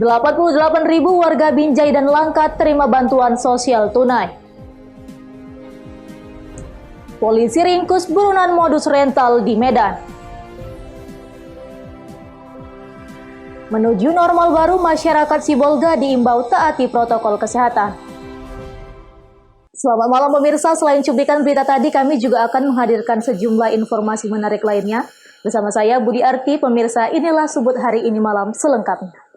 88.000 warga Binjai dan Langkat terima bantuan sosial tunai. Polisi ringkus buronan modus rental di Medan. Menuju normal baru, masyarakat Sibolga diimbau taati protokol kesehatan. Selamat malam pemirsa, selain cuplikan berita tadi, kami juga akan menghadirkan sejumlah informasi menarik lainnya. Bersama saya Budi Arti, pemirsa, inilah Subut hari ini malam selengkapnya.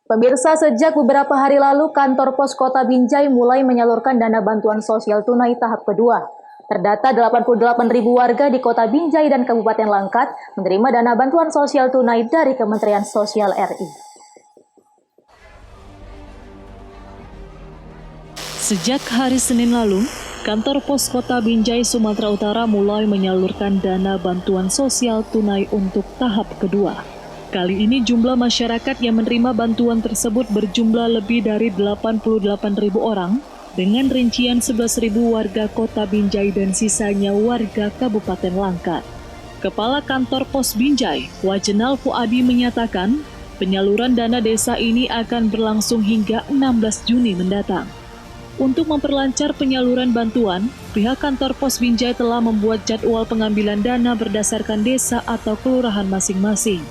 Pemirsa, sejak beberapa hari lalu, kantor pos Kota Binjai mulai menyalurkan dana bantuan sosial tunai tahap kedua. Terdata 88.000 warga di Kota Binjai dan Kabupaten Langkat menerima dana bantuan sosial tunai dari Kementerian Sosial RI. Sejak hari Senin lalu, kantor pos Kota Binjai, Sumatera Utara mulai menyalurkan dana bantuan sosial tunai untuk tahap kedua. Kali ini jumlah masyarakat yang menerima bantuan tersebut berjumlah lebih dari 88.000 orang dengan rincian 11.000 warga Kota Binjai dan sisanya warga Kabupaten Langkat. Kepala Kantor Pos Binjai, Wajenal Fuadi menyatakan penyaluran dana desa ini akan berlangsung hingga 16 Juni mendatang. Untuk memperlancar penyaluran bantuan, pihak Kantor Pos Binjai telah membuat jadwal pengambilan dana berdasarkan desa atau kelurahan masing-masing.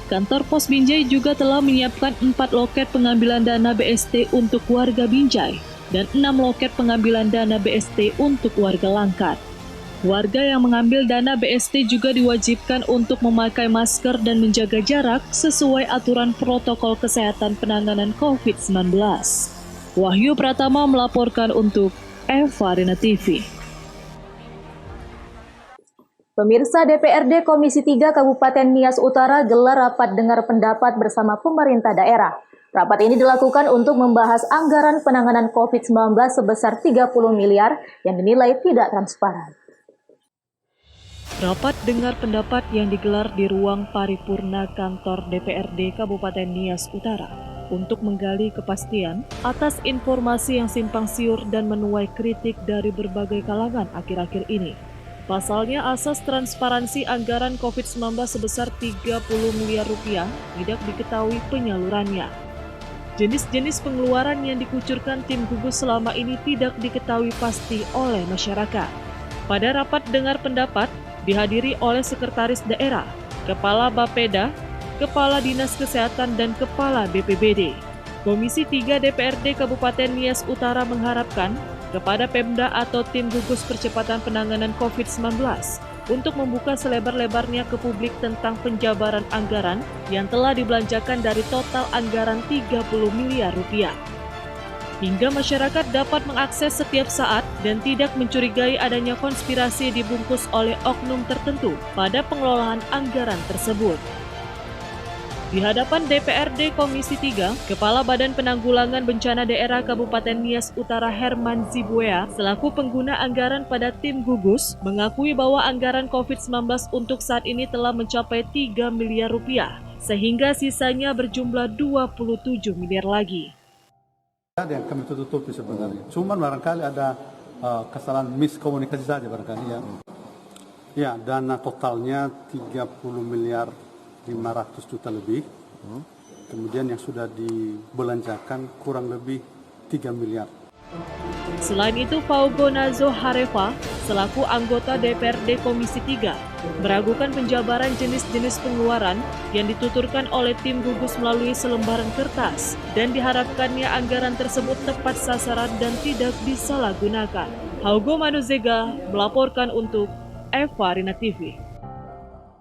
Kantor Pos Binjai juga telah menyiapkan 4 loket pengambilan dana BST untuk warga Binjai dan 6 loket pengambilan dana BST untuk warga Langkat. Warga yang mengambil dana BST juga diwajibkan untuk memakai masker dan menjaga jarak sesuai aturan protokol kesehatan penanganan COVID-19. Wahyu Pratama melaporkan untuk Evarina TV. Pemirsa, DPRD Komisi 3 Kabupaten Nias Utara gelar rapat dengar pendapat bersama pemerintah daerah. Rapat ini dilakukan untuk membahas anggaran penanganan COVID-19 sebesar 30 miliar yang dinilai tidak transparan. Rapat dengar pendapat yang digelar di ruang paripurna kantor DPRD Kabupaten Nias Utara untuk menggali kepastian atas informasi yang simpang siur dan menuai kritik dari berbagai kalangan akhir-akhir ini. Pasalnya, asas transparansi anggaran COVID-19 sebesar 30 miliar rupiah tidak diketahui penyalurannya. Jenis-jenis pengeluaran yang dikucurkan tim gugus selama ini tidak diketahui pasti oleh masyarakat. Pada rapat dengar pendapat, dihadiri oleh Sekretaris Daerah, Kepala Bapeda, Kepala Dinas Kesehatan, dan Kepala BPBD. Komisi 3 DPRD Kabupaten Nias Utara mengharapkan kepada Pemda atau tim gugus percepatan penanganan COVID-19 untuk membuka selebar-lebarnya ke publik tentang penjabaran anggaran yang telah dibelanjakan dari total anggaran 30 miliar rupiah. Hingga masyarakat dapat mengakses setiap saat dan tidak mencurigai adanya konspirasi dibungkus oleh oknum tertentu pada pengelolaan anggaran tersebut. Di hadapan DPRD Komisi 3, Kepala Badan Penanggulangan Bencana Daerah Kabupaten Nias Utara Herman Zibuea selaku pengguna anggaran pada tim gugus mengakui bahwa anggaran COVID-19 untuk saat ini telah mencapai 3 miliar rupiah, sehingga sisanya berjumlah 27 miliar lagi. Yang kami tutupi sebenarnya, cuman barangkali ada kesalahan miskomunikasi saja barangkali ya. Ya, dana totalnya 30 miliar 500 juta lebih, kemudian yang sudah dibelanjakan kurang lebih 3 miliar. Selain itu, Paugo Nazo Harefa, selaku anggota DPRD Komisi 3, meragukan penjabaran jenis-jenis pengeluaran yang dituturkan oleh tim gugus melalui selembaran kertas dan diharapkannya anggaran tersebut tepat sasaran dan tidak disalahgunakan. Paugo Manuzega melaporkan untuk Evarina TV.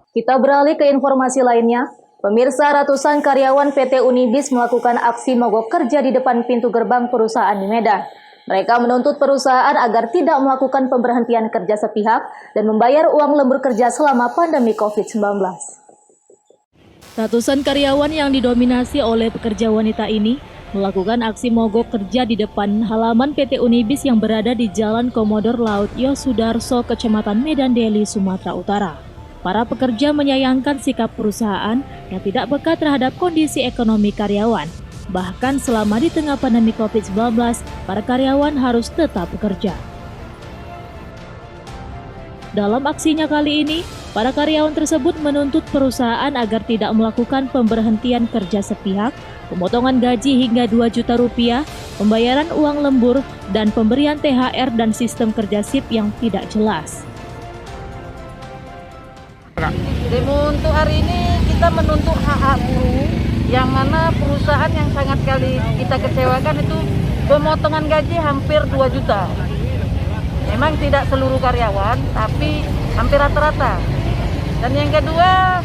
Kita beralih ke informasi lainnya. Pemirsa, ratusan karyawan PT Unibis melakukan aksi mogok kerja di depan pintu gerbang perusahaan di Medan. Mereka menuntut perusahaan agar tidak melakukan pemberhentian kerja sepihak dan membayar uang lembur kerja selama pandemi COVID-19. Ratusan karyawan yang didominasi oleh pekerja wanita ini melakukan aksi mogok kerja di depan halaman PT Unibis yang berada di Jalan Komodor Laut Yosudarso, Kecamatan Medan Deli, Sumatera Utara. Para pekerja menyayangkan sikap perusahaan yang tidak peka terhadap kondisi ekonomi karyawan. Bahkan selama di tengah pandemi COVID-19, para karyawan harus tetap bekerja. Dalam aksinya kali ini, para karyawan tersebut menuntut perusahaan agar tidak melakukan pemberhentian kerja sepihak, pemotongan gaji hingga 2 juta rupiah, pembayaran uang lembur, dan pemberian THR dan sistem kerja sip yang tidak jelas. Demo untuk hari ini kita menuntut hak-hak buruh, yang mana perusahaan yang sangat kali kita kecewakan itu pemotongan gaji hampir 2 juta. Memang tidak seluruh karyawan, tapi hampir rata-rata. Dan yang kedua,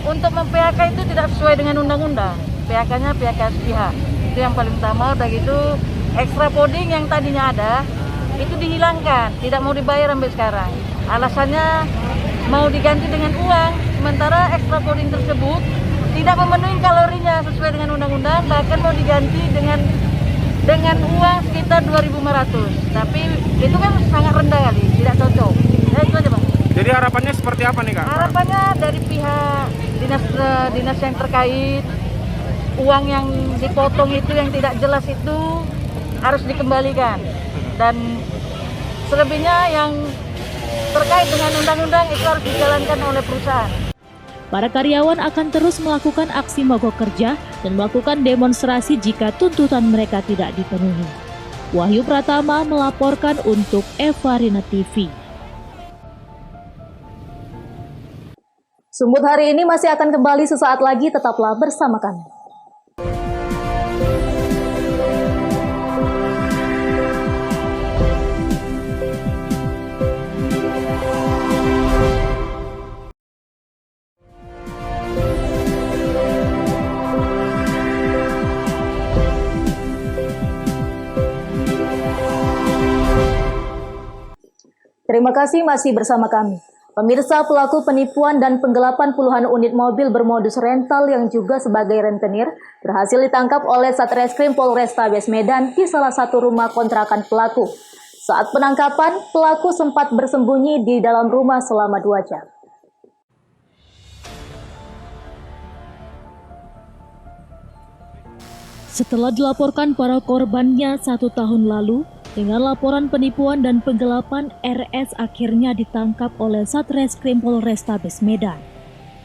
untuk mem-PHK itu tidak sesuai dengan undang-undang. PHK-nya PHK sepihak. Itu yang paling utama. Udah gitu, extra coding yang tadinya ada, itu dihilangkan. Tidak mau dibayar sampai sekarang. Alasannya mau diganti dengan uang. Sementara extra coding tersebut tidak memenuhi kalorinya sesuai dengan undang-undang. Bahkan mau diganti dengan uang sekitar 2.500. Tapi itu kan sangat rendah kali, tidak cocok. Nah, itu aja, Bang. Jadi harapannya seperti apa nih, Kak? Harapannya dari pihak dinas yang terkait, uang yang dipotong itu yang tidak jelas itu harus dikembalikan. Dan selebihnya yang terkait dengan undang-undang itu harus dijalankan oleh perusahaan. Para karyawan akan terus melakukan aksi mogok kerja dan melakukan demonstrasi jika tuntutan mereka tidak dipenuhi. Wahyu Pratama melaporkan untuk Evarina TV. Sumut hari ini masih akan kembali sesaat lagi, tetaplah bersama kami. Terima kasih masih bersama kami. Pemirsa, pelaku penipuan dan penggelapan puluhan unit mobil bermodus rental yang juga sebagai rentenir berhasil ditangkap oleh Satreskrim Polrestabes Medan di salah satu rumah kontrakan pelaku. Saat penangkapan, pelaku sempat bersembunyi di dalam rumah selama 2 jam. Setelah dilaporkan para korbannya 1 tahun lalu, dengan laporan penipuan dan penggelapan, RS akhirnya ditangkap oleh Satreskrim Polrestabes Medan.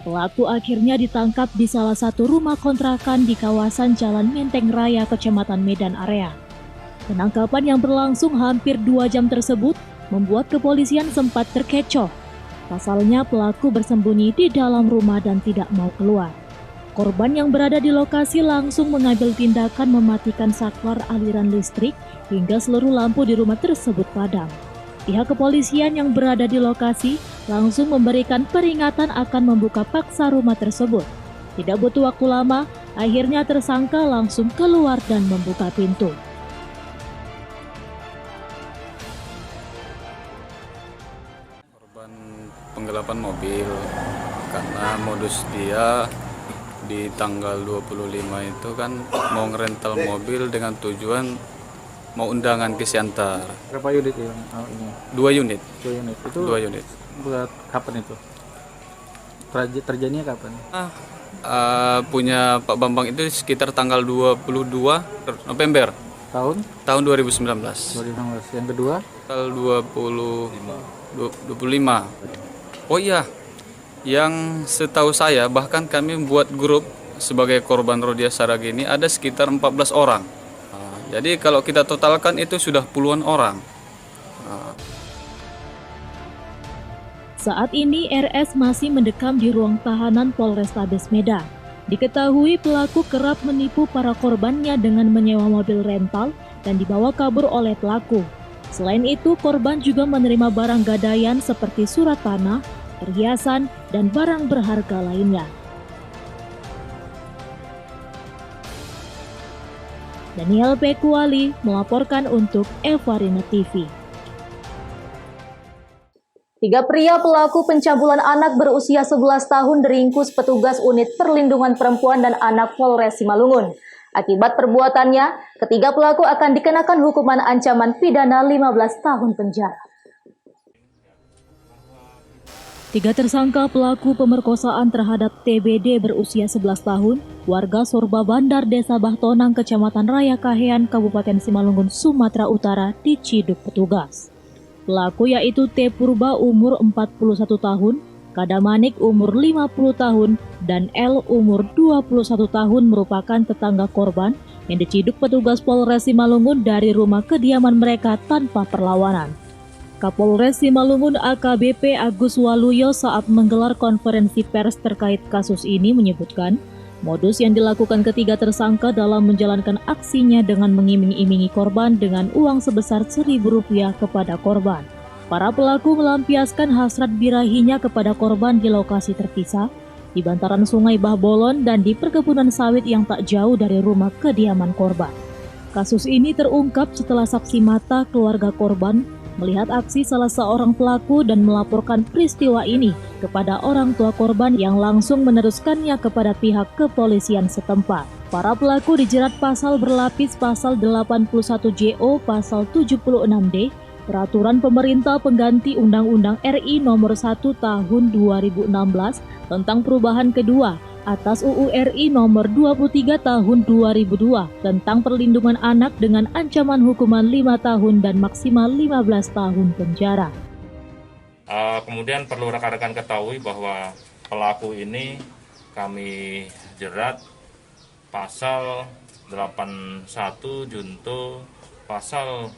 Pelaku akhirnya ditangkap di salah satu rumah kontrakan di kawasan Jalan Menteng Raya, Kecamatan Medan Area. Penangkapan yang berlangsung hampir 2 jam tersebut membuat kepolisian sempat terkecoh. Pasalnya pelaku bersembunyi di dalam rumah dan tidak mau keluar. Korban yang berada di lokasi langsung mengambil tindakan mematikan saklar aliran listrik hingga seluruh lampu di rumah tersebut padam. Pihak kepolisian yang berada di lokasi langsung memberikan peringatan akan membuka paksa rumah tersebut. Tidak butuh waktu lama, akhirnya tersangka langsung keluar dan membuka pintu. Korban penggelapan mobil karena modus dia di tanggal 25 itu kan mau ngerental mobil dengan tujuan mau undangan ke Siantar. Berapa unit yang ini? 2 unit. 2 unit. Itu 2 unit. buat kapan itu? Terjadinya kapan? Punya Pak Bambang itu sekitar tanggal 22 November Tahun 2019. 2016. Yang kedua? Tanggal 25. Oh iya. Yang setahu saya bahkan kami buat grup sebagai korban Rodia Saragi ini ada sekitar 14 orang. Jadi kalau kita totalkan itu sudah puluhan orang. Saat ini RS masih mendekam di ruang tahanan Polrestabes Medan. Diketahui pelaku kerap menipu para korbannya dengan menyewa mobil rental dan dibawa kabur oleh pelaku. Selain itu, korban juga menerima barang gadaian seperti surat tanah, perhiasan, dan barang berharga lainnya. Daniel Pekuali melaporkan untuk Evarina TV. 3 pria pelaku pencabulan anak berusia 11 tahun diringkus petugas unit perlindungan perempuan dan anak Polres Simalungun. Akibat perbuatannya, ketiga pelaku akan dikenakan hukuman ancaman pidana 15 tahun penjara. Tiga tersangka pelaku pemerkosaan terhadap TBD berusia 11 tahun, warga Sorba Bandar, Desa Bahtonang, Kecamatan Raya Kahean, Kabupaten Simalungun, Sumatera Utara, diciduk petugas. Pelaku yaitu T. Purba umur 41 tahun, Kadamanik umur 50 tahun, dan L umur 21 tahun merupakan tetangga korban yang diciduk petugas Polres Simalungun dari rumah kediaman mereka tanpa perlawanan. Kapolres Simalungun AKBP Agus Waluyo saat menggelar konferensi pers terkait kasus ini menyebutkan, modus yang dilakukan ketiga tersangka dalam menjalankan aksinya dengan mengiming-imingi korban dengan uang sebesar Rp1.000 kepada korban. Para pelaku melampiaskan hasrat birahinya kepada korban di lokasi terpisah, di bantaran Sungai Bahbolon dan di perkebunan sawit yang tak jauh dari rumah kediaman korban. Kasus ini terungkap setelah saksi mata keluarga korban melihat aksi salah seorang pelaku dan melaporkan peristiwa ini kepada orang tua korban yang langsung meneruskannya kepada pihak kepolisian setempat. Para pelaku dijerat pasal berlapis pasal 81 JO, pasal 76D, Peraturan Pemerintah Pengganti Undang-Undang RI Nomor 1 Tahun 2016 tentang perubahan kedua atas UU RI Nomor 23 Tahun 2002 tentang perlindungan anak dengan ancaman hukuman 5 tahun dan maksimal 15 tahun penjara. Kemudian perlu rekan-rekan ketahui bahwa pelaku ini kami jerat pasal 81 junto pasal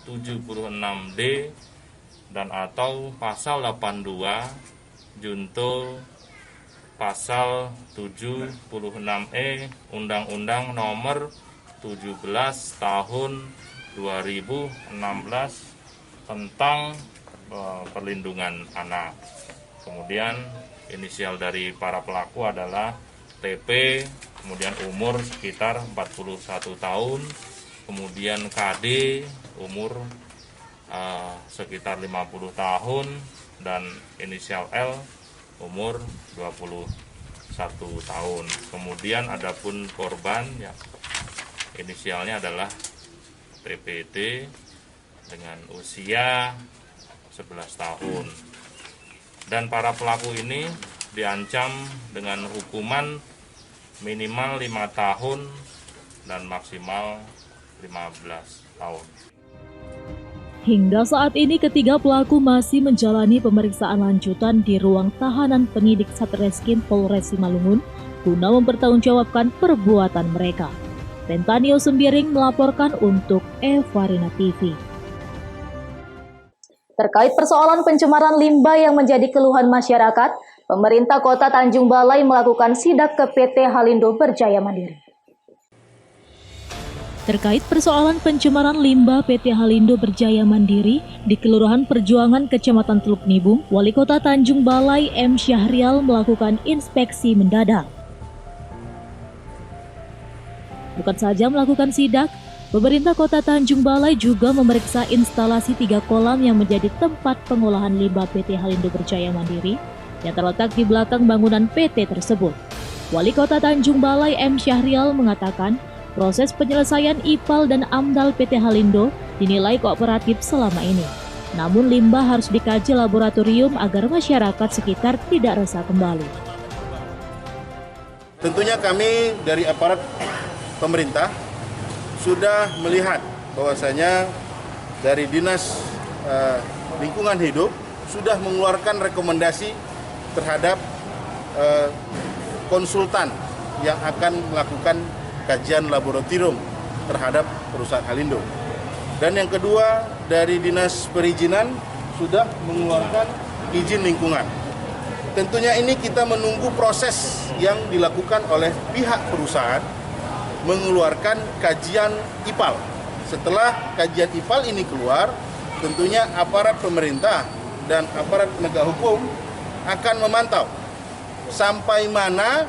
76D dan atau pasal 82 junto pasal 76E Undang-Undang Nomor 17 Tahun 2016 tentang perlindungan anak. Kemudian inisial dari para pelaku adalah TP, kemudian umur sekitar 41 tahun, kemudian KD umur sekitar 50 tahun, dan inisial L umur 21 tahun. Kemudian adapun korban ya inisialnya adalah TPT dengan usia 11 tahun. Dan para pelaku ini diancam dengan hukuman minimal 5 tahun dan maksimal 15 tahun. Hingga saat ini ketiga pelaku masih menjalani pemeriksaan lanjutan di ruang tahanan penyidik Satreskrim Polres Simalungun guna mempertanggungjawabkan perbuatan mereka. Rentanio Sembiring melaporkan untuk Evarina TV. Terkait persoalan pencemaran limbah yang menjadi keluhan masyarakat, pemerintah Kota Tanjung Balai melakukan sidak ke PT Halindo Berjaya Mandiri. Terkait persoalan pencemaran limbah PT Halindo Berjaya Mandiri di Kelurahan Perjuangan Kecamatan Teluk Nibung, Wali Kota Tanjung Balai M. Syahrial melakukan inspeksi mendadak. Bukan saja melakukan sidak, pemerintah Kota Tanjung Balai juga memeriksa instalasi 3 kolam yang menjadi tempat pengolahan limbah PT Halindo Berjaya Mandiri yang terletak di belakang bangunan PT tersebut. Wali Kota Tanjung Balai M. Syahrial mengatakan, proses penyelesaian IPAL dan AMDAL PT Halindo dinilai kooperatif selama ini. Namun limbah harus dikaji laboratorium agar masyarakat sekitar tidak resah kembali. Tentunya kami dari aparat pemerintah sudah melihat bahwasanya dari Dinas Lingkungan Hidup sudah mengeluarkan rekomendasi terhadap konsultan yang akan melakukan kajian laboratorium terhadap perusahaan Halindo. Dan yang kedua, dari Dinas Perizinan sudah mengeluarkan izin lingkungan. Tentunya ini kita menunggu proses yang dilakukan oleh pihak perusahaan mengeluarkan kajian IPAL. Setelah kajian IPAL ini keluar, tentunya aparat pemerintah dan aparat penegak hukum akan memantau sampai mana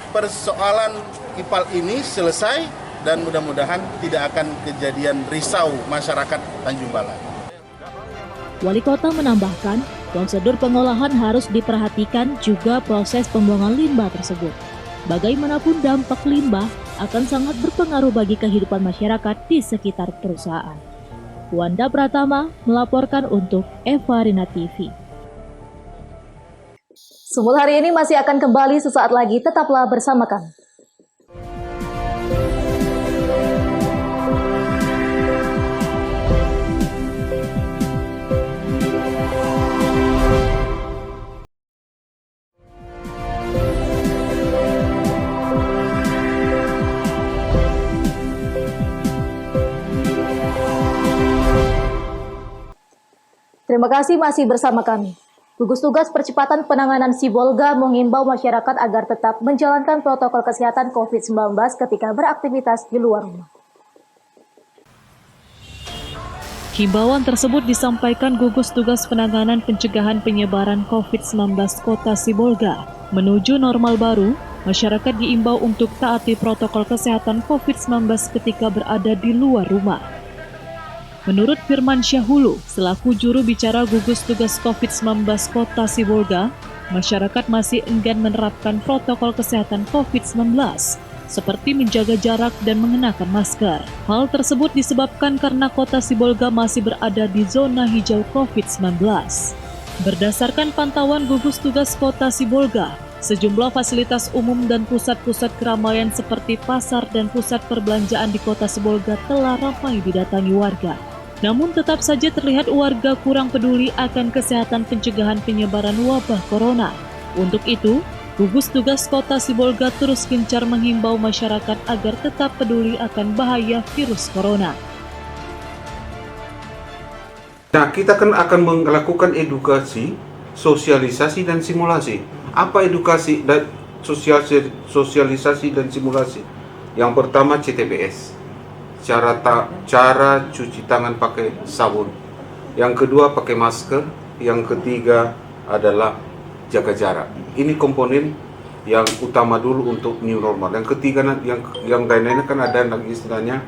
persoalan IPAL ini selesai dan mudah-mudahan tidak akan kejadian risau masyarakat Tanjung Balai. Wali Kota menambahkan, prosedur pengolahan harus diperhatikan juga proses pembuangan limbah tersebut. Bagaimanapun dampak limbah akan sangat berpengaruh bagi kehidupan masyarakat di sekitar perusahaan. Wanda Pratama melaporkan untuk Evarina TV. Sumul hari ini masih akan kembali sesaat lagi, tetaplah bersama kami. Terima kasih masih bersama kami. Gugus Tugas Percepatan Penanganan Sibolga mengimbau masyarakat agar tetap menjalankan protokol kesehatan COVID-19 ketika beraktivitas di luar rumah. Himbauan tersebut disampaikan Gugus Tugas Penanganan Pencegahan Penyebaran COVID-19 Kota Sibolga. Menuju normal baru, masyarakat diimbau untuk taati protokol kesehatan COVID-19 ketika berada di luar rumah. Menurut Firman Syahulu, selaku juru bicara Gugus Tugas COVID-19 Kota Sibolga, masyarakat masih enggan menerapkan protokol kesehatan COVID-19, seperti menjaga jarak dan mengenakan masker. Hal tersebut disebabkan karena Kota Sibolga masih berada di zona hijau COVID-19. Berdasarkan pantauan Gugus Tugas Kota Sibolga, sejumlah fasilitas umum dan pusat-pusat keramaian seperti pasar dan pusat perbelanjaan di Kota Sibolga telah ramai didatangi warga. Namun tetap saja terlihat warga kurang peduli akan kesehatan pencegahan penyebaran wabah corona. Untuk itu, Gugus Tugas Kota Sibolga terus gencar menghimbau masyarakat agar tetap peduli akan bahaya virus corona. Nah, kita akan melakukan edukasi, sosialisasi, dan simulasi. Apa edukasi dan sosialisasi dan simulasi? Yang pertama CTBS. Cara cuci tangan pakai sabun. Yang kedua pakai masker. Yang ketiga adalah jaga jarak. Ini komponen yang utama dulu untuk new normal. Yang ketiga yang lainnya kan ada lagi istilahnya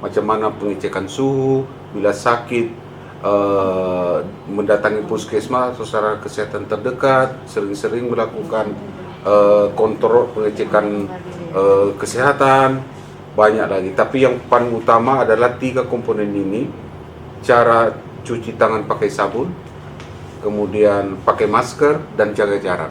macam mana pengecekan suhu, bila sakit mendatangi puskesmas atau sarana kesehatan terdekat, sering-sering melakukan kontrol pengecekan kesehatan. Banyak lagi, tapi yang paling utama adalah 3 komponen ini. Cara cuci tangan pakai sabun, kemudian pakai masker, dan jaga jarak.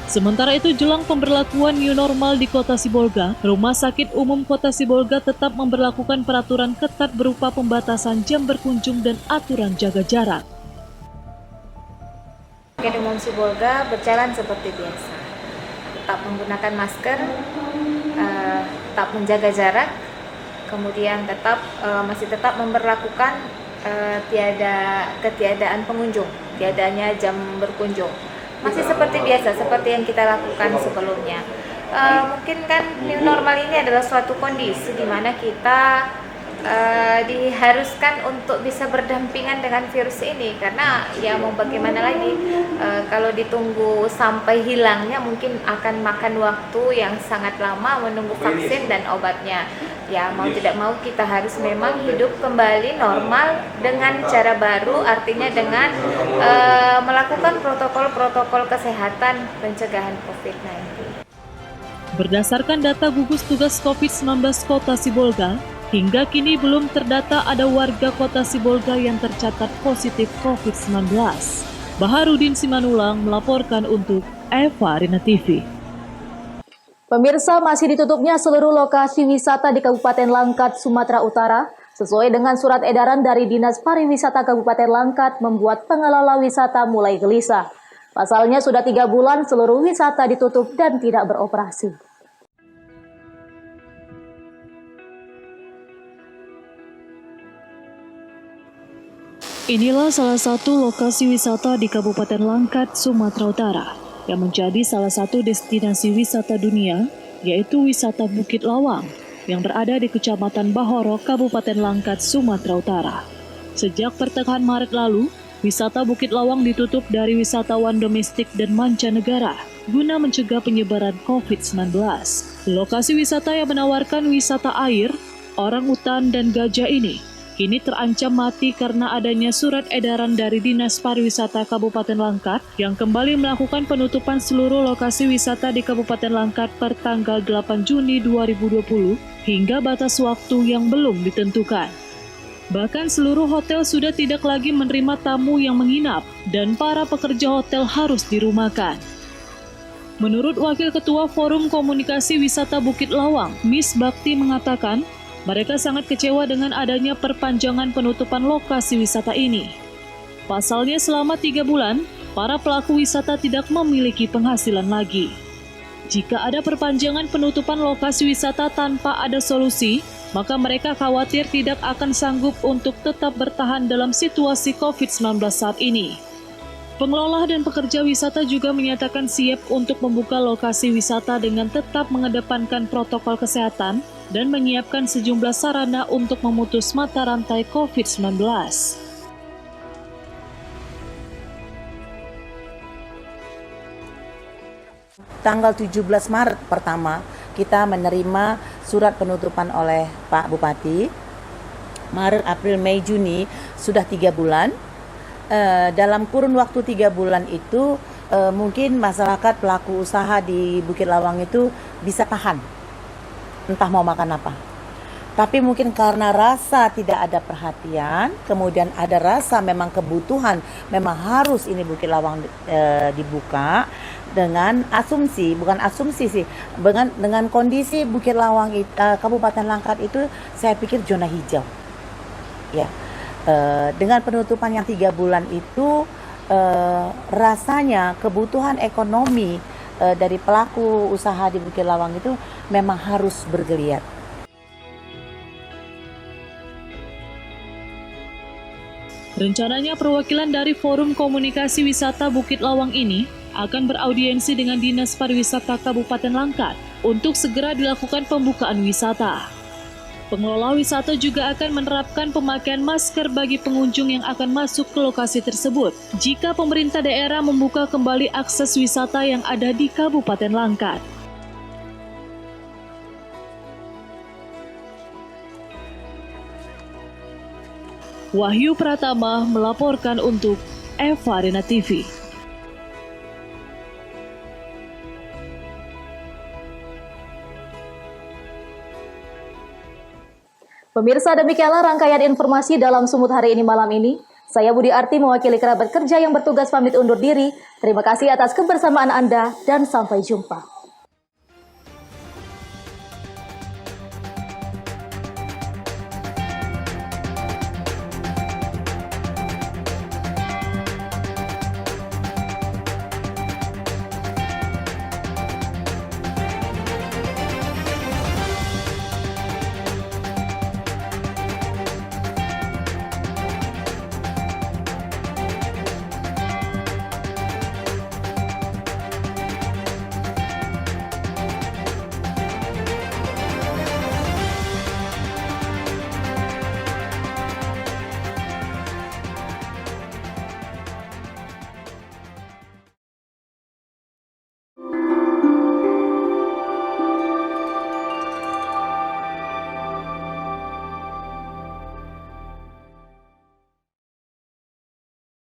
Sementara itu, jelang pemberlakuan new normal di Kota Sibolga, Rumah Sakit Umum Kota Sibolga tetap memberlakukan peraturan ketat berupa pembatasan jam berkunjung dan aturan jaga jarak. Sakit Umum Sibolga berjalan seperti biasa, tetap menggunakan masker, tetap menjaga jarak, kemudian masih tetap memberlakukan ketiadaan pengunjung, tiadanya jam berkunjung. Masih seperti biasa, seperti yang kita lakukan sebelumnya. Mungkin kan new normal ini adalah suatu kondisi di mana kita diharuskan untuk bisa berdampingan dengan virus ini, karena ya mau bagaimana lagi, kalau ditunggu sampai hilangnya mungkin akan makan waktu yang sangat lama menunggu vaksin dan obatnya. Ya mau tidak mau kita harus memang hidup kembali normal dengan cara baru, artinya dengan melakukan protokol-protokol kesehatan pencegahan COVID-19. Berdasarkan data Gugus Tugas COVID-19 Kota Sibolga, hingga kini belum terdata ada warga Kota Sibolga yang tercatat positif COVID-19. Baharudin Simanulang melaporkan untuk Eva Rina TV. Pemirsa, masih ditutupnya seluruh lokasi wisata di Kabupaten Langkat, Sumatera Utara. Sesuai dengan surat edaran dari Dinas Pariwisata Kabupaten Langkat membuat pengelola wisata mulai gelisah. Pasalnya sudah 3 bulan seluruh wisata ditutup dan tidak beroperasi. Inilah salah satu lokasi wisata di Kabupaten Langkat, Sumatera Utara, yang menjadi salah satu destinasi wisata dunia, yaitu wisata Bukit Lawang, yang berada di Kecamatan Bahoro, Kabupaten Langkat, Sumatera Utara. Sejak pertengahan Maret lalu, wisata Bukit Lawang ditutup dari wisatawan domestik dan mancanegara, guna mencegah penyebaran COVID-19. Lokasi wisata yang menawarkan wisata air, orangutan, dan gajah ini kini terancam mati karena adanya surat edaran dari Dinas Pariwisata Kabupaten Langkat yang kembali melakukan penutupan seluruh lokasi wisata di Kabupaten Langkat per tanggal 8 Juni 2020 hingga batas waktu yang belum ditentukan. Bahkan seluruh hotel sudah tidak lagi menerima tamu yang menginap dan para pekerja hotel harus dirumahkan. Menurut Wakil Ketua Forum Komunikasi Wisata Bukit Lawang, Miss Bakti mengatakan, mereka sangat kecewa dengan adanya perpanjangan penutupan lokasi wisata ini. Pasalnya selama 3 bulan, para pelaku wisata tidak memiliki penghasilan lagi. Jika ada perpanjangan penutupan lokasi wisata tanpa ada solusi, maka mereka khawatir tidak akan sanggup untuk tetap bertahan dalam situasi COVID-19 saat ini. Pengelola dan pekerja wisata juga menyatakan siap untuk membuka lokasi wisata dengan tetap mengedepankan protokol kesehatan dan menyiapkan sejumlah sarana untuk memutus mata rantai COVID-19. Tanggal 17 Maret pertama, kita menerima surat penutupan oleh Pak Bupati. Maret, April, Mei, Juni sudah 3 bulan. Dalam kurun waktu 3 bulan itu mungkin masyarakat pelaku usaha di Bukit Lawang itu bisa tahan, entah mau makan apa. Tapi mungkin karena rasa tidak ada perhatian, kemudian ada rasa memang kebutuhan, memang harus ini Bukit Lawang dibuka dengan asumsi, bukan asumsi sih, dengan kondisi Bukit Lawang Kabupaten Langkat itu saya pikir zona hijau. Ya. Dengan penutupan yang 3 bulan itu rasanya kebutuhan ekonomi dari pelaku usaha di Bukit Lawang itu memang harus bergeliat. Rencananya perwakilan dari Forum Komunikasi Wisata Bukit Lawang ini akan beraudiensi dengan Dinas Pariwisata Kabupaten Langkat untuk segera dilakukan pembukaan wisata. Pengelola wisata juga akan menerapkan pemakaian masker bagi pengunjung yang akan masuk ke lokasi tersebut jika pemerintah daerah membuka kembali akses wisata yang ada di Kabupaten Langkat. Wahyu Pratama melaporkan untuk Eva Arena TV. Pemirsa, demikianlah rangkaian informasi dalam Sumut hari ini malam ini. Saya Budi Arti mewakili kerabat kerja yang bertugas pamit undur diri. Terima kasih atas kebersamaan Anda dan sampai jumpa.